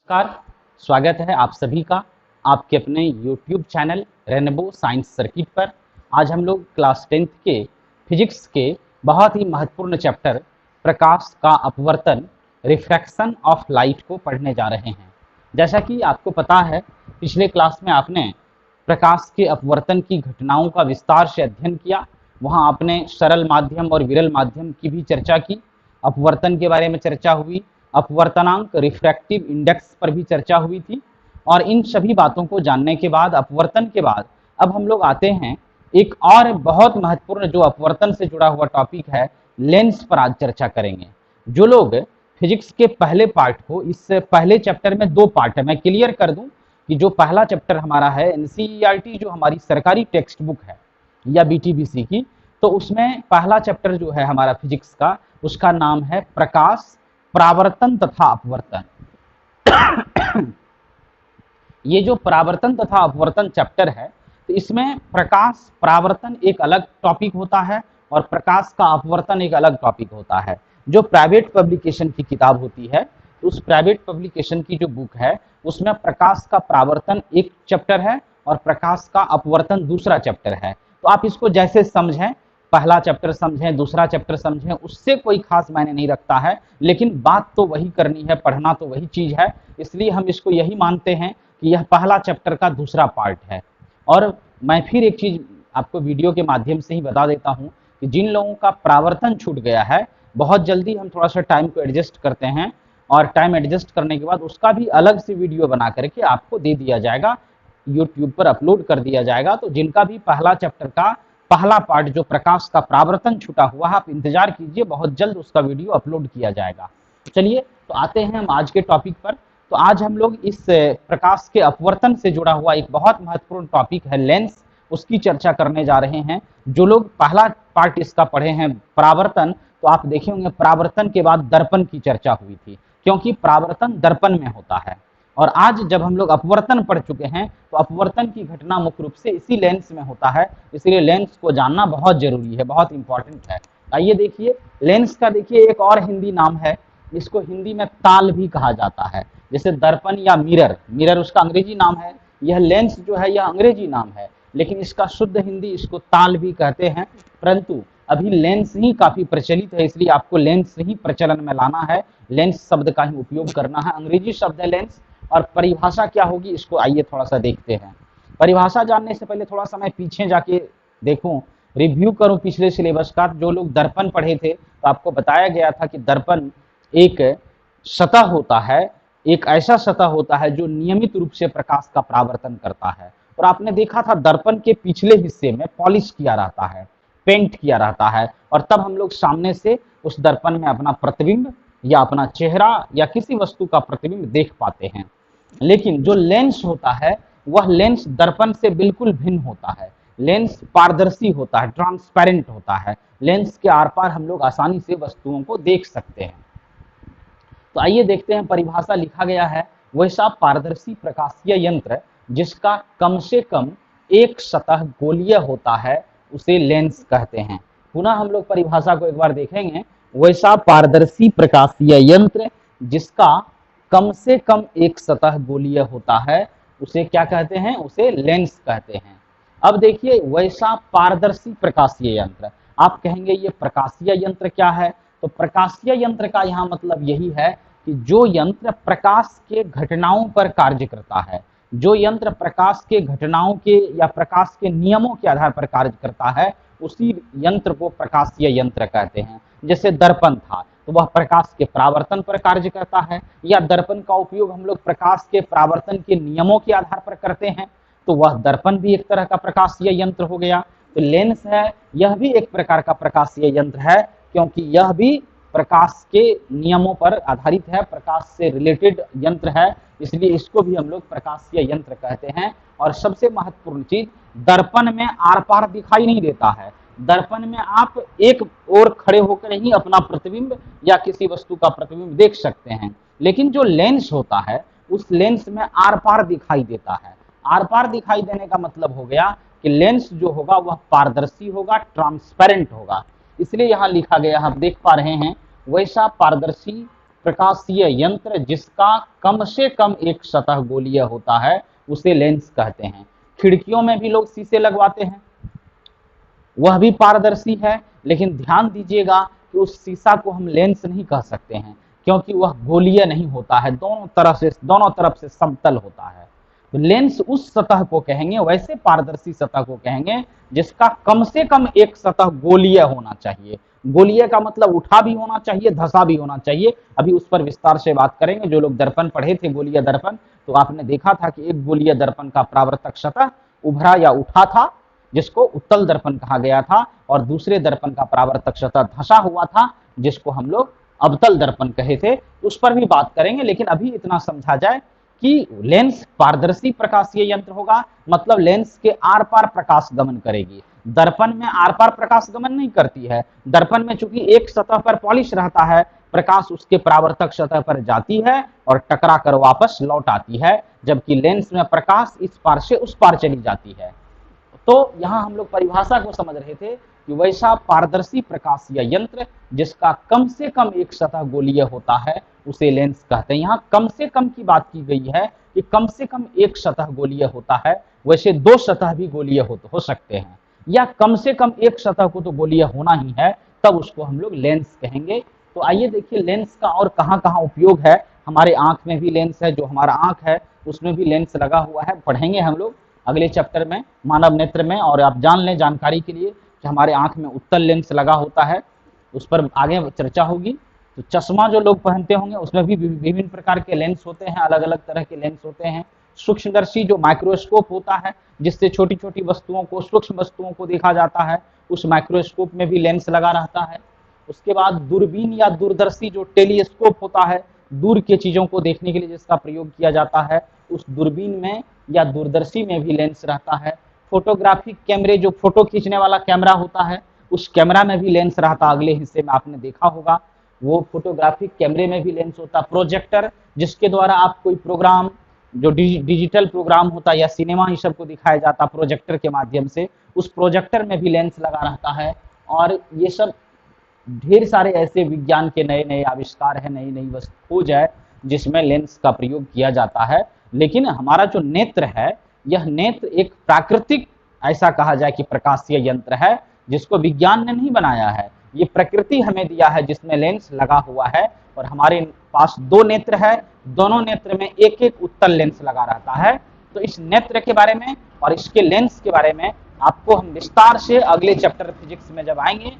नमस्कार। स्वागत है आप सभी का आपके अपने YouTube channel rainbow science circuit पर। आज हम लोग क्लास 10th के फिजिक्स के बहुत ही महत्वपूर्ण चैप्टर प्रकाश का अपवर्तन रिफ्रैक्शन ऑफ लाइट को पढ़ने जा रहे हैं। जैसा कि आपको पता है, पिछले क्लास में आपने प्रकाश के अपवर्तन की घटनाओं का विस्तार से अध्ययन किया। वहाँ आपने सरल माध्यम और विरल माध्यम की भी चर्चा की, अपवर्तन के बारे में चर्चा हुई, अपवर्तनांक रिफ्रैक्टिव इंडेक्स पर भी चर्चा हुई थी। और इन सभी बातों को जानने के बाद, अपवर्तन के बाद, अब हम लोग आते हैं एक और बहुत महत्वपूर्ण जो अपवर्तन से जुड़ा हुआ टॉपिक है, लेंस पर आज चर्चा करेंगे। जो लोग फिजिक्स के पहले पार्ट को, इस पहले चैप्टर में दो पार्ट है, मैं क्लियर कर दूं कि जो पहला चैप्टर हमारा है एनसीईआरटी जो हमारी सरकारी टेक्स्ट बुक है या बीटीबीसी की, तो उसमें पहला चैप्टर जो है हमारा फिजिक्स का, उसका नाम है प्रकाश, परावर्तन तथा अपवर्तन। ये जो परावर्तन तथा अपवर्तन चैप्टर है, तो इसमें प्रकाश परावर्तन एक अलग टॉपिक होता है और प्रकाश का अपवर्तन एक अलग टॉपिक होता है। जो प्राइवेट पब्लिकेशन की किताब होती है, उस प्राइवेट पब्लिकेशन की जो बुक है, उसमें प्रकाश का परावर्तन एक चैप्टर है और प्रकाश का अपवर्तन दूसरा चैप्टर है। तो आप इसको जैसे समझें, पहला चैप्टर समझें, दूसरा चैप्टर समझें, उससे कोई खास मायने नहीं रखता है, लेकिन बात तो वही करनी है, पढ़ना तो वही चीज है। इसलिए हम इसको यही मानते हैं कि यह पहला चैप्टर का दूसरा पार्ट है। और मैं फिर एक चीज आपको वीडियो के माध्यम से ही बता देता हूं कि जिन लोगों का परावर्तन छूट गया है, बहुत जल्दी हम थोड़ा सा टाइम को एडजस्ट करते हैं और टाइम एडजस्ट करने के बाद उसका भी अलग से वीडियो बना करके आपको दे दिया जाएगा, यूट्यूब पर अपलोड कर दिया जाएगा। तो जिनका भी पहला चैप्टर का पहला पार्ट जो प्रकाश का परावर्तन छूटा हुआ है, आप इंतजार कीजिए, बहुत जल्द उसका वीडियो अपलोड किया जाएगा। चलिए तो आते हैं हम आज के टॉपिक पर। तो आज हम लोग इस प्रकाश के अपवर्तन से जुड़ा हुआ एक बहुत महत्वपूर्ण टॉपिक है लेंस, उसकी चर्चा करने जा रहे हैं। जो लोग पहला पार्ट इसका पढ़े हैं परावर्तन, तो आप देखे होंगे परावर्तन के बाद दर्पण की चर्चा हुई थी, क्योंकि परावर्तन दर्पण में होता है। और आज जब हम लोग अपवर्तन पढ़ चुके हैं, तो अपवर्तन की घटना मुख्य रूप से इसी लेंस में होता है, इसलिए लेंस को जानना बहुत जरूरी है, बहुत इंपॉर्टेंट है। आइए देखिए, लेंस का देखिए एक और हिंदी नाम है, इसको हिंदी में ताल भी कहा जाता है। जैसे दर्पण या मिरर, मिरर उसका अंग्रेजी नाम है, यह लेंस जो है यह अंग्रेजी नाम है, लेकिन इसका शुद्ध हिंदी इसको ताल भी कहते हैं। परंतु अभी लेंस ही काफी प्रचलित है, इसलिए आपको लेंस ही प्रचलन में लाना है, लेंस शब्द का ही उपयोग करना है। अंग्रेजी शब्द है लेंस, और परिभाषा क्या होगी इसको आइए थोड़ा सा देखते हैं। परिभाषा जानने से पहले थोड़ा सा मैं पीछे जाके देखूं, रिव्यू करूं पिछले सिलेबस का। जो लोग दर्पण पढ़े थे, तो आपको बताया गया था कि दर्पण एक सतह होता है, एक ऐसा सतह होता है जो नियमित रूप से प्रकाश का परावर्तन करता है। और आपने देखा था दर्पण के पिछले हिस्से में पॉलिश किया रहता है, पेंट किया रहता है, और तब हम लोग सामने से उस दर्पण में अपना प्रतिबिंब या अपना चेहरा या किसी वस्तु का प्रतिबिंब देख पाते हैं। लेकिन जो लेंस होता है, वह लेंस दर्पण से बिल्कुल भिन्न होता है। लेंस पारदर्शी होता है, ट्रांसपेरेंट होता है। लेंस के आर पार हम लोग आसानी से वस्तुओं को देख सकते हैं। तो आइए देखते हैं, परिभाषा लिखा गया है, वैसा पारदर्शी प्रकाशीय यंत्र जिसका कम से कम एक सतह गोलीय होता है, उसे लेंस कहते हैं। पुनः हम लोग परिभाषा को एक बार देखेंगे, वैसा पारदर्शी प्रकाशीय यंत्र जिसका कम से कम एक सतह गोलीय होता है, उसे क्या कहते हैं? उसे लेंस कहते हैं। अब देखिए, वैसा पारदर्शी प्रकाशीय यंत्र, आप कहेंगे ये प्रकाशीय यंत्र क्या है? तो प्रकाशीय यंत्र का यहाँ मतलब यही है कि जो यंत्र प्रकाश के घटनाओं पर कार्य करता है, जो यंत्र प्रकाश के घटनाओं के या प्रकाश के नियमों के आधार पर कार्य करता है, उसी यंत्र को प्रकाशीय यंत्र कहते हैं। जैसे दर्पण था, तो वह प्रकाश के परावर्तन पर कार्य करता है, या दर्पण का उपयोग हम लोग प्रकाश के परावर्तन के नियमों के आधार पर करते हैं, तो वह दर्पण भी एक तरह का प्रकाशीय यंत्र हो गया। तो लेंस है, यह भी एक प्रकार का प्रकाशीय यंत्र है, क्योंकि यह भी प्रकाश के नियमों पर आधारित है, प्रकाश से रिलेटेड यंत्र है, इसलिए इसको भी हम लोग प्रकाशीय यंत्र कहते हैं। और सबसे महत्वपूर्ण चीज, दर्पण में आर पार दिखाई नहीं देता है। दर्पण में आप एक ओर खड़े होकर ही अपना प्रतिबिंब या किसी वस्तु का प्रतिबिंब देख सकते हैं, लेकिन जो लेंस होता है, उस लेंस में आर पार दिखाई देता है। आर पार दिखाई देने का मतलब हो गया कि लेंस जो होगा वह पारदर्शी होगा, ट्रांसपेरेंट होगा। इसलिए यहां लिखा गया, आप देख पा रहे हैं, वैसा पारदर्शी प्रकाशीय यंत्र जिसका कम से कम एक सतह गोलीय होता है उसे लेंस कहते हैं। खिड़कियों में भी लोग शीशे लगवाते हैं, वह भी पारदर्शी है, लेकिन ध्यान दीजिएगा कि उस शीशा को हम लेंस नहीं कह सकते हैं, क्योंकि वह गोलीय नहीं होता है, दोनों तरफ से समतल होता है। तो लेंस उस सतह को कहेंगे, वैसे पारदर्शी सतह को कहेंगे जिसका कम से कम एक सतह गोलीय होना चाहिए। गोलीय का मतलब उठा भी होना चाहिए, धसा भी होना चाहिए। अभी उस पर विस्तार से बात करेंगे। जो लोग दर्पण पढ़े थे, गोलीय दर्पण, तो आपने देखा था कि एक गोलीय दर्पण का परावर्तक सतह उभरा या उठा था, जिसको उत्तल दर्पण कहा गया था, और दूसरे दर्पण का परावर्तक सतह धसा हुआ था, जिसको हम लोग अवतल दर्पण कहे थे। उस पर भी बात करेंगे, लेकिन अभी इतना समझा जाए कि लेंस पारदर्शी प्रकाशीय यंत्र होगा, मतलब लेंस के आर पार प्रकाश गमन करेगी। दर्पण में आर पार प्रकाश गमन नहीं करती है। दर्पण में चूंकि एक सतह पर पॉलिश रहता है, प्रकाश उसके परावर्तक सतह पर जाती है और टकरा कर वापस लौट आती है, जबकि लेंस में प्रकाश इस पार से उस पार चली जाती है। तो यहाँ हम लोग परिभाषा को समझ रहे थे कि वैसा पारदर्शी प्रकाशीय यंत्र जिसका कम से कम एक सतह गोलीय होता है उसे लेंस कहते हैं। यहाँ कम से कम की बात की गई है कि कम से कम एक सतह गोलीय होता है, वैसे दो सतह भी गोलीय हो सकते हैं, या कम से कम एक सतह को तो गोलीय होना ही है, तब उसको हम लोग लेंस कहेंगे। तो आइए देखिए लेंस का और कहाँ कहाँ उपयोग है। हमारे आंख में भी लेंस है, जो हमारा आंख है उसमें भी लेंस लगा हुआ है, पढ़ेंगे हम लोग अगले चैप्टर में मानव नेत्र में। और आप जान लें जानकारी के लिए कि हमारे आंख में उत्तल लेंस लगा होता है, उस पर आगे चर्चा होगी। तो चश्मा जो लोग पहनते होंगे उसमें भी विभिन्न प्रकार के लेंस होते हैं, अलग अलग तरह के लेंस होते हैं। सूक्ष्मदर्शी जो माइक्रोस्कोप होता है, जिससे छोटी छोटी वस्तुओं को, सूक्ष्म वस्तुओं को देखा जाता है, उस माइक्रोस्कोप में भी लेंस लगा रहता है। उसके बाद दूरबीन या दूरदर्शी जो टेलीस्कोप होता है, दूर की चीजों को देखने के लिए जिसका प्रयोग किया जाता है, उस दूरबीन में या दूरदर्शी में भी लेंस रहता है। फोटोग्राफिक कैमरे, जो फोटो खींचने वाला कैमरा होता है, उस कैमरा में भी लेंस रहता, अगले हिस्से में आपने देखा होगा, वो फोटोग्राफिक कैमरे में भी लेंस होता। प्रोजेक्टर, जिसके द्वारा आप कोई प्रोग्राम, जो डिजिटल प्रोग्राम होता या सिनेमा, ये सब को दिखाया जाता प्रोजेक्टर के माध्यम से, उस प्रोजेक्टर में भी लेंस लगा रहता है। और ये सब ढेर सारे ऐसे विज्ञान के नए नए आविष्कार है, नई नई खोज है जिसमें लेंस का प्रयोग किया जाता है। लेकिन हमारा जो नेत्र है, यह नेत्र एक प्राकृतिक, ऐसा कहा जाए कि प्रकाशीय यंत्र है, जिसको विज्ञान ने नहीं बनाया है, ये प्रकृति हमें दिया है, जिसमें लेंस लगा हुआ है। और हमारे पास दो नेत्र है, दोनों नेत्र में एक एक उत्तल लेंस लगा रहता है। तो इस नेत्र के बारे में और इसके लेंस के बारे में आपको हम विस्तार से अगले चैप्टर फिजिक्स में जब आएंगे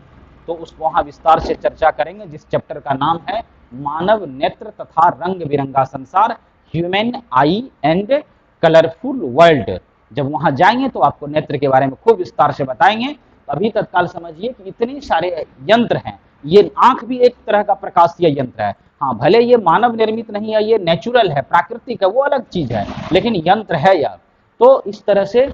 तो उसको वहां विस्तार से चर्चा करेंगे, जिस चैप्टर का नाम है मानव नेत्र तथा रंग बिरंगा संसार, human I and colourful world. जब वहां जाएंगे तो आपको नेत्र के बारे में खूब विस्तार से बताएंगे। अभी तत्काल समझिए कि इतने सारे यंत्र हैं, ये आंख भी एक तरह का प्रकाशीय यंत्र है। हाँ, भले ये मानव निर्मित नहीं है, ये नेचुरल है, प्राकृतिक है, वो अलग चीज है, लेकिन यंत्र है यह। तो इस तरह से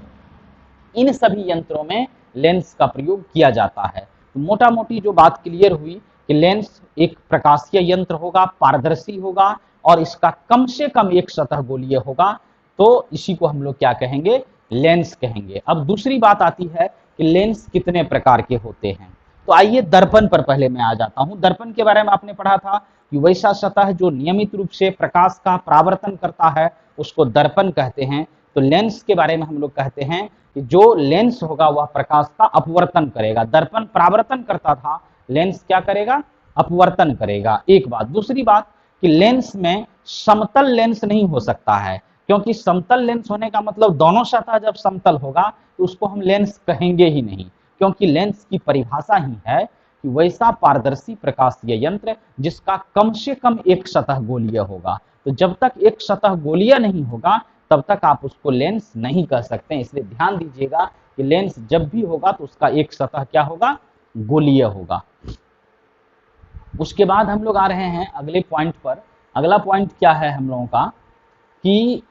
इन सभी यंत्रों में लेंस का प्रयोग किया जाता है। तो मोटा मोटी जो बात क्लियर हुई कि लेंस एक प्रकाशीय यंत्र होगा, पारदर्शी होगा, और इसका कम से कम एक सतह गोलीय होगा, तो इसी को हम लोग क्या कहेंगे, लेंस कहेंगे। अब दूसरी बात आती है कि लेंस कितने प्रकार के होते हैं। तो आइए दर्पण पर पहले मैं आ जाता हूं। दर्पण के बारे में आपने पढ़ा था कि वैसा सतह जो नियमित रूप से प्रकाश का परावर्तन करता है उसको दर्पण कहते हैं। तो लेंस के बारे में हम लोग कहते हैं कि जो लेंस होगा वह प्रकाश का अपवर्तन करेगा। दर्पण परावर्तन करता था, लेंस क्या करेगा, अपवर्तन करेगा। एक बात। दूसरी बात कि लेंस में समतल लेंस नहीं हो सकता है, क्योंकि समतल लेंस होने का मतलब दोनों सतह जब समतल होगा तो उसको हम लेंस कहेंगे ही नहीं, क्योंकि लेंस की परिभाषा ही है कि वैसा पारदर्शी प्रकाशीय यंत्र जिसका कम से कम एक सतह गोलीय होगा। तो जब तक एक सतह गोलीय नहीं होगा तब तक आप उसको लेंस नहीं कह सकते। इसलिए ध्यान दीजिएगा कि लेंस जब भी होगा तो उसका एक सतह क्या होगा, गोलीय होगा। उसके बाद हम लोग आ रहे हैं अगले पॉइंट पर। अगला पॉइंट क्या है हम लोगों का कि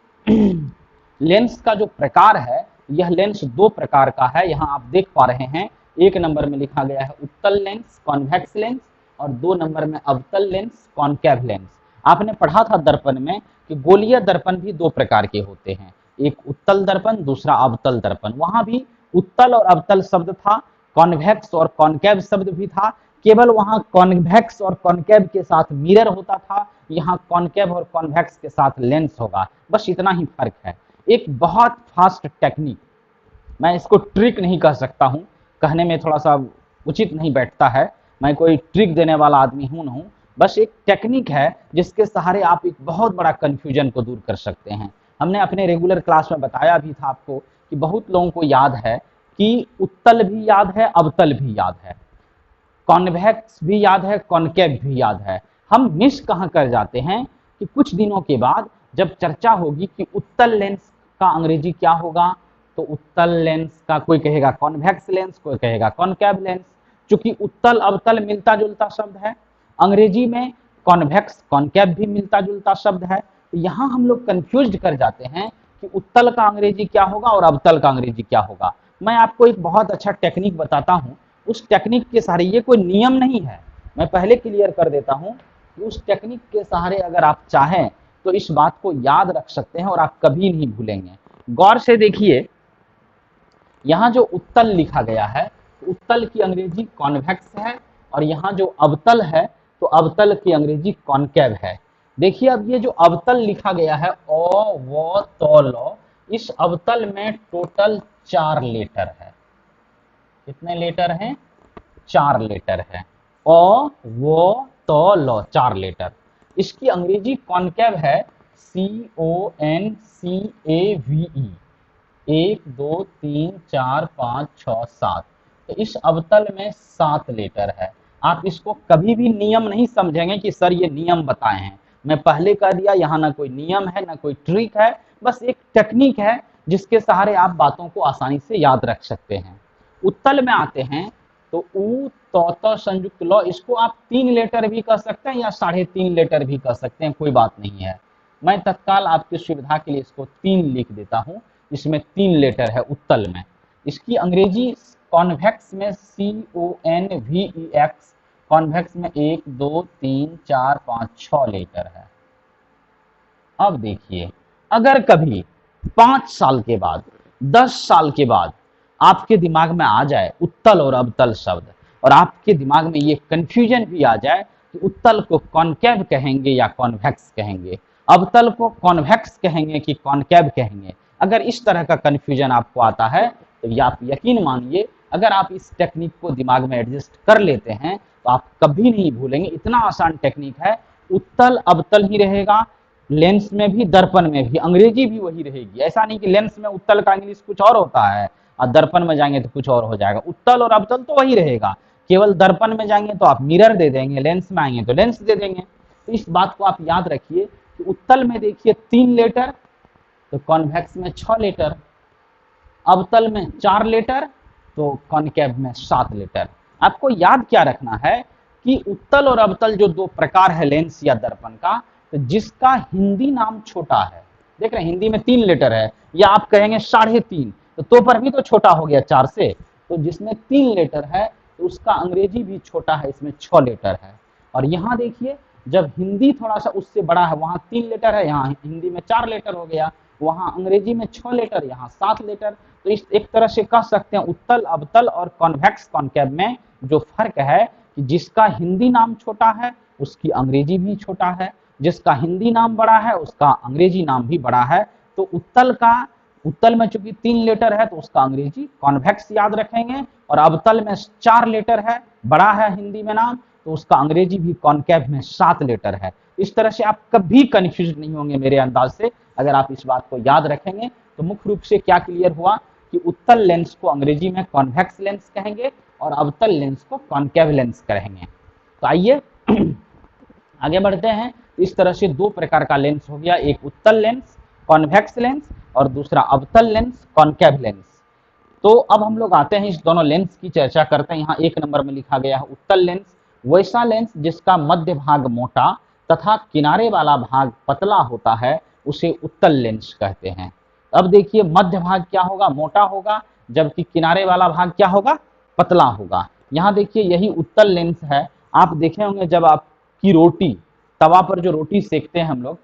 लेंस का जो प्रकार है, यह लेंस दो प्रकार का है। यहाँ आप देख पा रहे हैं, एक नंबर में लिखा गया है उत्तल लेंस, कॉन्वेक्स लेंस, और दो नंबर में अवतल लेंस, कॉनकेव लेंस। आपने पढ़ा था दर्पण में कि गोलीय दर्पण भी दो प्रकार के होते हैं, एक उत्तल दर्पण, दूसरा अवतल दर्पण। वहां भी उत्तल और अवतल शब्द था, कॉन्वेक्स और कॉनकेव शब्द भी था, केवल वहां कॉन्वेक्स और कॉनकेव के साथ मिरर होता था, यहाँ कॉनकेव और कॉन्वेक्स के साथ लेंस होगा, बस इतना ही फर्क है। एक बहुत फास्ट टेक्निक, मैं इसको ट्रिक नहीं कह सकता हूँ, कहने में थोड़ा सा उचित नहीं बैठता है, मैं कोई ट्रिक देने वाला आदमी हूँ नहीं, बस एक टेक्निक है जिसके सहारे आप एक बहुत बड़ा कंफ्यूजन को दूर कर सकते हैं। हमने अपने रेगुलर क्लास में बताया भी था आपको कि बहुत लोगों को याद है कि उत्तल भी याद है, अवतल भी याद है, कॉन्वेक्स भी याद है, कॉनकेव भी याद है। हम मिस कहाँ कर जाते हैं कि कुछ दिनों के बाद जब चर्चा होगी कि उत्तल लेंस का अंग्रेजी क्या होगा, तो उत्तल लेंस का कोई कहेगा कॉन्वेक्स लेंस, कोई कहेगा कॉनकेव लेंस। चूंकि उत्तल अवतल मिलता जुलता शब्द है, अंग्रेजी में कॉन्वेक्स कॉनकेव भी मिलता जुलता शब्द है, तो यहाँ हम लोग कंफ्यूज कर जाते हैं कि उत्तल का अंग्रेजी क्या होगा और अवतल का अंग्रेजी क्या होगा। मैं आपको एक बहुत अच्छा टेक्निक बताता हूँ, उस टेक्निक के सहारे, ये कोई नियम नहीं है, मैं पहले क्लियर कर देता हूँ कि उस टेक्निक के सहारे अगर आप चाहें तो इस बात को याद रख सकते हैं और आप कभी नहीं भूलेंगे। गौर से देखिए, यहाँ जो उत्तल लिखा गया है, उत्तल की अंग्रेजी कॉन्वेक्स है, और यहाँ जो अवतल है तो अवतल की अंग्रेजी कॉनकेव है। देखिए अब ये जो अवतल लिखा गया है ओ वो तो लो, इस अवतल में टोटल 4 लेटर है। कितने लेटर हैं? 4 लेटर है। ओ वो तो लो, 4 लेटर। इसकी अंग्रेजी कॉनकेव है CONCAVE, 1 2 3 4 5 6 7। तो इस अवतल में 7 लेटर है। आप इसको कभी भी नियम नहीं समझेंगे कि सर ये नियम बताए हैं, मैं पहले कह दिया, यहाँ ना कोई नियम है ना कोई ट्रिक है, बस एक टेक्निक है जिसके सहारे आप बातों को आसानी से याद रख सकते हैं। उत्तल में आते हैं तो ऊ तो संयुक्त लो, इसको आप 3 लेटर भी कह सकते हैं या 3.5 लेटर भी कह सकते हैं, कोई बात नहीं है। मैं तत्काल आपकी सुविधा के लिए इसको 3 लिख देता हूँ, इसमें 3 लेटर है उत्तल में। इसकी अंग्रेजी कॉन्वेक्स में CONVEX, कॉन्वेक्स में 1 2 3 4 5 6 लेटर है। अब देखिए, अगर कभी 5 साल के बाद, 10 साल के बाद आपके दिमाग में आ जाए उत्तल और अवतल शब्द, और आपके दिमाग में ये कंफ्यूजन भी आ जाए कि उत्तल को कॉनकेव कहेंगे या कॉन्वेक्स कहेंगे, अवतल को कॉन्वेक्स कहेंगे कि कॉनकेव कहेंगे, अगर इस तरह का कंफ्यूजन आपको आता है तो आप यकीन मानिए, अगर आप इस टेक्निक को दिमाग में एडजस्ट कर लेते हैं तो आप कभी नहीं भूलेंगे। इतना आसान टेक्निक है, उत्तल अवतल ही रहेगा, लेंस में भी दर्पण में भी अंग्रेजी भी वही रहेगी। ऐसा नहीं कि लेंस में उत्तल का इंग्लिश कुछ और होता है और दर्पण में जाएंगे तो कुछ और हो जाएगा। उत्तल और अवतल तो वही रहेगा, केवल दर्पण में जाएंगे तो आप मिरर दे देंगे, लेंस में आएंगे तो लेंस दे देंगे। तो इस बात को आप याद रखिए कि उत्तल में देखिए 3 लेटर, तो कॉन्वेक्स में 6 लेटर, अवतल में 4 लेटर, तो कॉनकेव में 7 लेटर। आपको याद क्या रखना है कि उत्तल और अवतल जो 2 प्रकार है लेंस या दर्पण का, तो जिसका हिंदी नाम छोटा है, देख रहे हैं हिंदी में 3 लेटर है, या आप कहेंगे 3.5, तो पर भी तो छोटा हो गया 4 से, तो जिसमें 3 लेटर है तो उसका अंग्रेजी भी छोटा है, इसमें 6 लेटर है। और यहाँ देखिए, जब हिंदी थोड़ा सा उससे बड़ा है, वहां 3 लेटर है, यहाँ हिंदी में 4 लेटर हो गया, वहां अंग्रेजी में 6 लेटर, यहाँ 7 लेटर। तो इस एक तरह से कह सकते हैं उत्तल अवतल और कॉन्वेक्स कॉनकेव में जो फर्क है कि जिसका हिंदी नाम छोटा है उसकी अंग्रेजी भी छोटा है, जिसका हिंदी नाम बड़ा है उसका अंग्रेजी नाम भी बड़ा है। तो उत्तल में चूंकि 3 लेटर है तो उसका अंग्रेजी कॉन्वेक्स याद रखेंगे, और अवतल में 4 लेटर है, बड़ा है हिंदी में नाम, तो उसका अंग्रेजी भी कॉनकेव में 7 लेटर है। इस तरह से आप कभी कंफ्यूज नहीं होंगे मेरे अंदाज से, अगर आप इस बात को याद रखेंगे। तो मुख्य रूप से क्या क्लियर हुआ कि उत्तल लेंस को अंग्रेजी में कॉन्वेक्स लेंस कहेंगे और अवतल लेंस को कॉनकेव लेंस कहेंगे। तो आइए आगे बढ़ते हैं। इस तरह से 2 प्रकार का लेंस हो गया, एक उत्तल लेंस कॉन्वेक्स लेंस और दूसरा अवतल लेंस कॉनकेव लेंस। तो अब हम लोग आते हैं इस दोनों लेंस की चर्चा करते हैं। यहाँ 1 नंबर में लिखा गया है उत्तल लेंस, वैसा लेंस जिसका मध्य भाग मोटा तथा किनारे वाला भाग पतला होता है उसे उत्तल लेंस कहते हैं। अब देखिए मध्य भाग क्या होगा, मोटा होगा, जबकि किनारे वाला भाग क्या होगा, पतला होगा। यहाँ देखिए यही उत्तल लेंस है। आप देखे होंगे जब आपकी रोटी, तवा पर जो रोटी सेकते हैं हम लोग,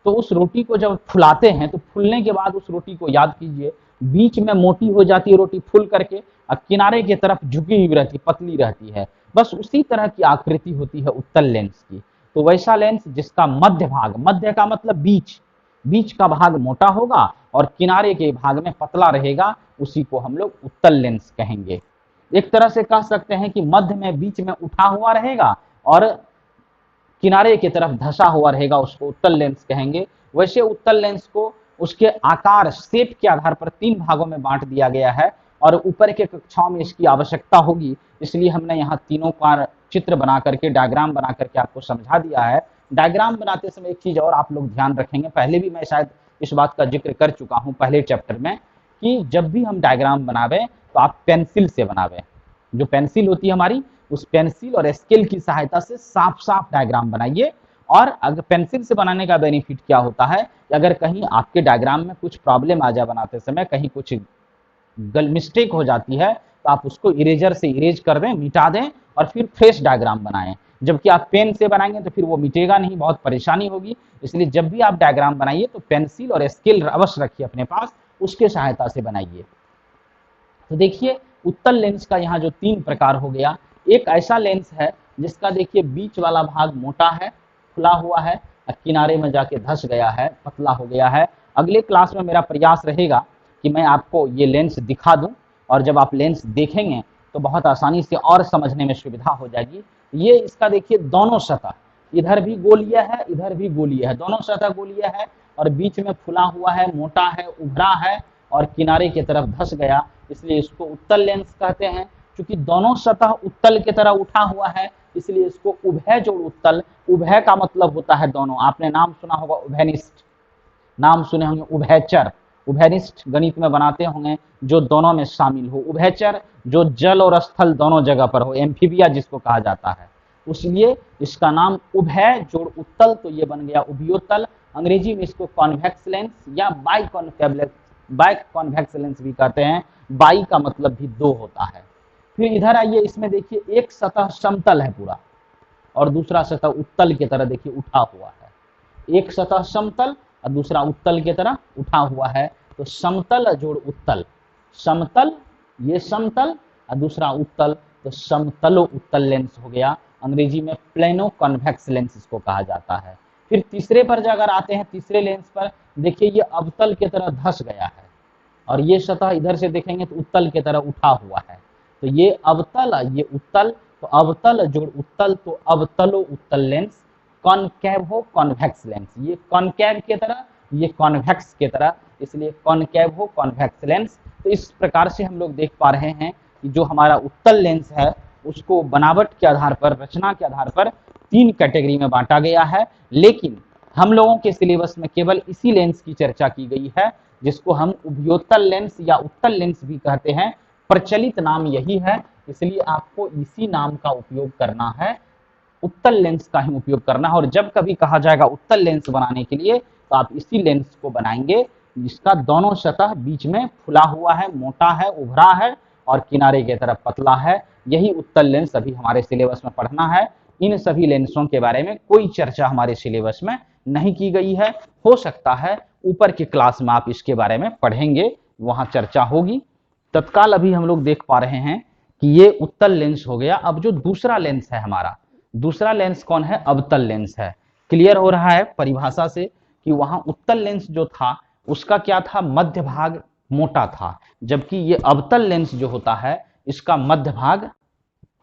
तो उस रोटी को जब फुलाते हैं तो फूलने के बाद उस रोटी को याद कीजिए, बीच में मोटी हो जाती है रोटी फूल करके, और किनारे की तरफ झुकी हुई रहती, पतली रहती है। बस उसी तरह की आकृति होती है उत्तल लेंस की। तो वैसा लेंस जिसका मध्य भाग, मध्य का मतलब बीच, बीच का भाग मोटा होगा और किनारे के भाग में पतला रहेगा, उसी को हम लोग उत्तल लेंस कहेंगे। एक तरह से कह सकते हैं कि मध्य में बीच में उठा हुआ रहेगा और किनारे की तरफ धसा हुआ रहेगा, उसको उत्तल लेंस कहेंगे। वैसे उत्तल लेंस को उसके आकार, शेप के आधार पर 3 भागों में बांट दिया गया है, और ऊपर के कक्षाओं में इसकी आवश्यकता होगी, इसलिए हमने यहाँ तीनों का चित्र बना करके, डायग्राम बना करके आपको समझा दिया है। डायग्राम बनाते समय एक चीज और आप लोग ध्यान रखेंगे, पहले भी मैं शायद इस बात का जिक्र कर चुका हूँ पहले चैप्टर में, कि जब भी हम डायग्राम बनावे तो आप पेंसिल से बनावे। जो पेंसिल होती है हमारी, उस पेंसिल और स्केल की सहायता से साफ साफ डायग्राम बनाइए। और अगर पेंसिल से बनाने का बेनिफिट क्या होता है, अगर कहीं आपके डायग्राम में कुछ प्रॉब्लम आ जाए बनाते समय, कहीं कुछ मिस्टेक हो जाती है, तो आप उसको इरेजर से इरेज कर दें, मिटा दें, और फिर फ्रेश डायग्राम बनाएं। जबकि आप पेन से बनाएंगे तो फिर वो मिटेगा नहीं, बहुत परेशानी होगी। इसलिए जब भी आप डायग्राम बनाइए तो पेंसिल और स्केल अवश्य रखिए अपने पास, उसके सहायता से बनाइए। तो देखिए उत्तल लेंस का यहाँ जो 3 प्रकार हो गया। एक ऐसा लेंस है जिसका देखिए बीच वाला भाग मोटा है, खुला हुआ है, और किनारे में जाके धस गया है, पतला हो गया है। अगले क्लास में मेरा प्रयास रहेगा कि मैं आपको ये लेंस दिखा दूं, और जब आप लेंस देखेंगे तो बहुत आसानी से और समझने में सुविधा हो जाएगी। ये इसका देखिए दोनों सतह, इधर भी गोलीय है, इधर भी गोलीय है, दोनों सतह गोलीय है, और बीच में फुला हुआ है, मोटा है, उभरा है, और किनारे की तरफ धस गया, इसलिए इसको उत्तल लेंस कहते हैं। क्योंकि दोनों सतह उत्तल की तरह उठा हुआ है, इसलिए इसको उभय जोड़ उत्तल, उभय का मतलब होता है दोनों। आपने नाम सुना होगा उभयनिष्ठ, नाम सुने होंगे उभयचर, उभयनिष्ठ गणित में बनाते होंगे, जो दोनों में शामिल हो। उभयचर जो जल और स्थल दोनों जगह पर हो, एम्फीबिया जिसको कहा जाता है, इसलिए इसका नाम उभय जोड़ उत्तल, तो ये बन गया उभयोत्तल। अंग्रेजी में इसको कॉन्वेक्स लेंस या बाई कॉन्वेक्स लेंस भी कहते हैं। बाई का मतलब भी 2 होता है। फिर इधर आइए, इसमें देखिए एक सतह समतल है पूरा, और दूसरा सतह उत्तल की तरह देखिए उठा हुआ है। एक सतह समतल और दूसरा उत्तल की तरह उठा हुआ है, तो समतल जोड़ उत्तल, समतल ये समतल और दूसरा उत्तल, तो समतलो उत्तल लेंस हो गया। अंग्रेजी में प्लेनो कॉन्वेक्स लेंस इसको कहा जाता है। फिर तीसरे पर अगर आते हैं, तीसरे लेंस पर देखिए ये अवतल की तरह धस गया है, और ये सतह इधर से देखेंगे तो उत्तल की तरह उठा हुआ है, तो ये अवतल, ये उत्तल, तो अवतल जोड़ उत्तल, तो अवतलो उत्तल लेंस। कॉनकेव हो कॉन्वेक्स लेंस, ये कॉनकेव की तरह, ये कॉन्वेक्स की तरह, इसलिए कॉनकेव हो कॉन्वेक्स लेंस। तो इस प्रकार से हम लोग देख पा रहे हैं कि जो हमारा उत्तल लेंस है उसको बनावट के आधार पर, रचना के आधार पर 3 कैटेगरी में बांटा गया है। लेकिन हम लोगों के सिलेबस में केवल इसी लेंस की चर्चा की गई है, जिसको हम उभयोत्तल लेंस या उत्तल लेंस भी कहते हैं। प्रचलित नाम यही है, इसलिए आपको इसी नाम का उपयोग करना है, उत्तल लेंस का ही उपयोग करना है। और जब कभी कहा जाएगा उत्तल लेंस बनाने के लिए, तो आप इसी लेंस को बनाएंगे जिसका दोनों सतह बीच में फुला हुआ है, मोटा है, उभरा है, और किनारे की तरफ पतला है। यही उत्तल लेंस अभी हमारे सिलेबस में पढ़ना है। इन सभी लेंसों के बारे में कोई चर्चा हमारे सिलेबस में नहीं की गई है। हो सकता है ऊपर की क्लास में आप इसके बारे में पढ़ेंगे, वहां चर्चा होगी। तत्काल अभी हम लोग देख पा रहे हैं कि ये उत्तल लेंस हो गया। अब जो दूसरा लेंस है हमारा, दूसरा लेंस कौन है? अवतल लेंस है। क्लियर हो रहा है परिभाषा से कि वहां उत्तल लेंस जो था उसका क्या था? मध्य भाग मोटा था, जबकि ये अवतल लेंस जो होता है इसका मध्य भाग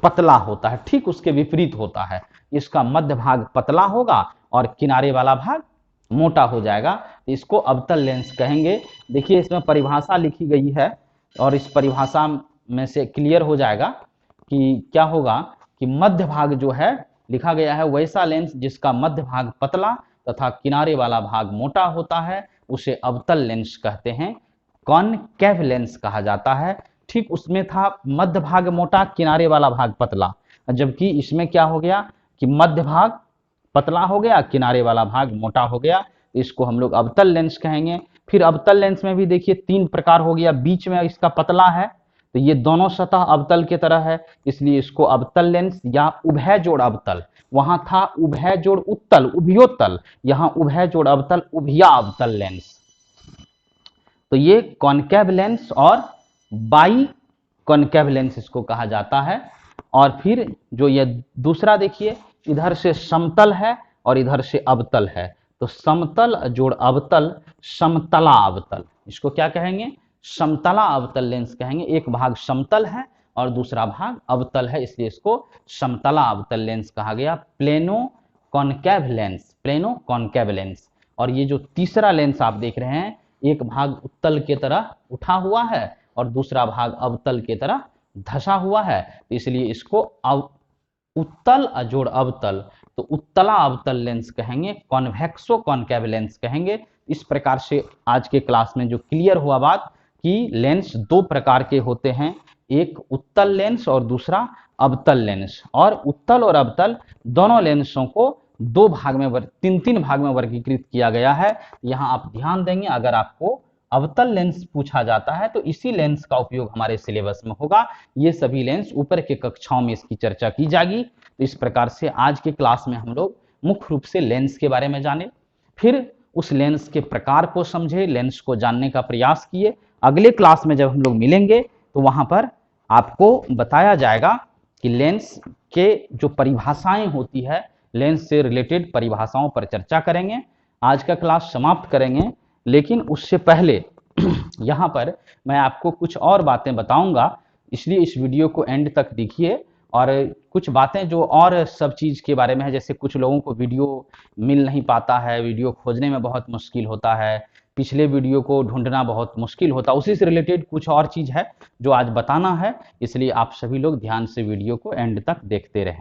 पतला होता है। ठीक उसके विपरीत होता है, इसका मध्य भाग पतला होगा और किनारे वाला भाग मोटा हो जाएगा, इसको अवतल लेंस कहेंगे। देखिए इसमें परिभाषा लिखी गई है, और इस परिभाषा में से क्लियर हो जाएगा कि क्या होगा कि मध्य भाग जो है लिखा गया है, वैसा लेंस जिसका मध्य भाग पतला तथा किनारे वाला भाग मोटा होता है उसे अवतल लेंस कहते हैं, कॉनकेव लेंस कहा जाता है। ठीक उसमें था मध्य भाग मोटा, किनारे वाला भाग पतला, जबकि इसमें क्या हो गया कि मध्य भाग पतला हो गया, किनारे वाला भाग मोटा हो गया, इसको हम लोग अवतल लेंस कहेंगे। फिर अवतल लेंस में भी देखिए 3 प्रकार हो गया। बीच में इसका पतला है, तो ये दोनों सतह अवतल की तरह है, इसलिए इसको अवतल लेंस या उभय जोड़ अवतल। वहां था उभय जोड़ उत्तल, उभयोत्तल, यहाँ उभय जोड़ अवतल, उभिया अवतल लेंस। तो तो ये कॉनकेव लेंस और बाई कॉनकेव लेंस इसको कहा जाता है। और फिर जो ये दूसरा देखिए, इधर से समतल है और इधर से अवतल है, तो समतल जोड़ अवतल, समतला अवतल, इसको क्या कहेंगे, समतला अवतल लेंस कहेंगे। एक भाग समतल है और दूसरा भाग अवतल है, इसलिए इसको समतला अवतल लेंस कहा गया। Plano concave lens, plano concave lens. और ये जो तीसरा लेंस आप देख रहे हैं, एक भाग उत्तल की तरह उठा हुआ है और दूसरा भाग अवतल की तरह धसा हुआ है, तो इसलिए इसको उत्तल जोड़ अवतल, तो उत्तला अवतल लेंस कहेंगे, कॉन्वेक्सो कॉनकेव लेंस कहेंगे। इस प्रकार से आज के क्लास में जो क्लियर हुआ बात कि लेंस दो प्रकार के होते हैं, एक उत्तल लेंस और दूसरा अवतल लेंस। और उत्तल और अवतल दोनों लेंसों को दो भाग में तीन भाग में वर्गीकृत किया गया है। यहाँ आप ध्यान देंगे, अगर आपको अवतल लेंस पूछा जाता है तो इसी लेंस का उपयोग हमारे सिलेबस में होगा। ये सभी लेंस ऊपर के कक्षाओं में इसकी चर्चा की जाएगी। तो इस प्रकार से आज के क्लास में हम लोग मुख्य रूप से लेंस के बारे में जाने, फिर उस लेंस के प्रकार को समझे, लेंस को जानने का प्रयास किए। अगले क्लास में जब हम लोग मिलेंगे तो वहां पर आपको बताया जाएगा कि लेंस के जो परिभाषाएं होती है, लेंस से रिलेटेड परिभाषाओं पर चर्चा करेंगे। आज का क्लास समाप्त करेंगे, लेकिन उससे पहले यहाँ पर मैं आपको कुछ और बातें बताऊंगा, इसलिए इस वीडियो को एंड तक देखिए। और कुछ बातें जो और सब चीज़ के बारे में है, जैसे कुछ लोगों को वीडियो मिल नहीं पाता है, वीडियो खोजने में बहुत मुश्किल होता है, पिछले वीडियो को ढूंढना बहुत मुश्किल होता है, उसी से रिलेटेड कुछ और चीज़ है जो आज बताना है। इसलिए आप सभी लोग ध्यान से वीडियो को एंड तक देखते रहें।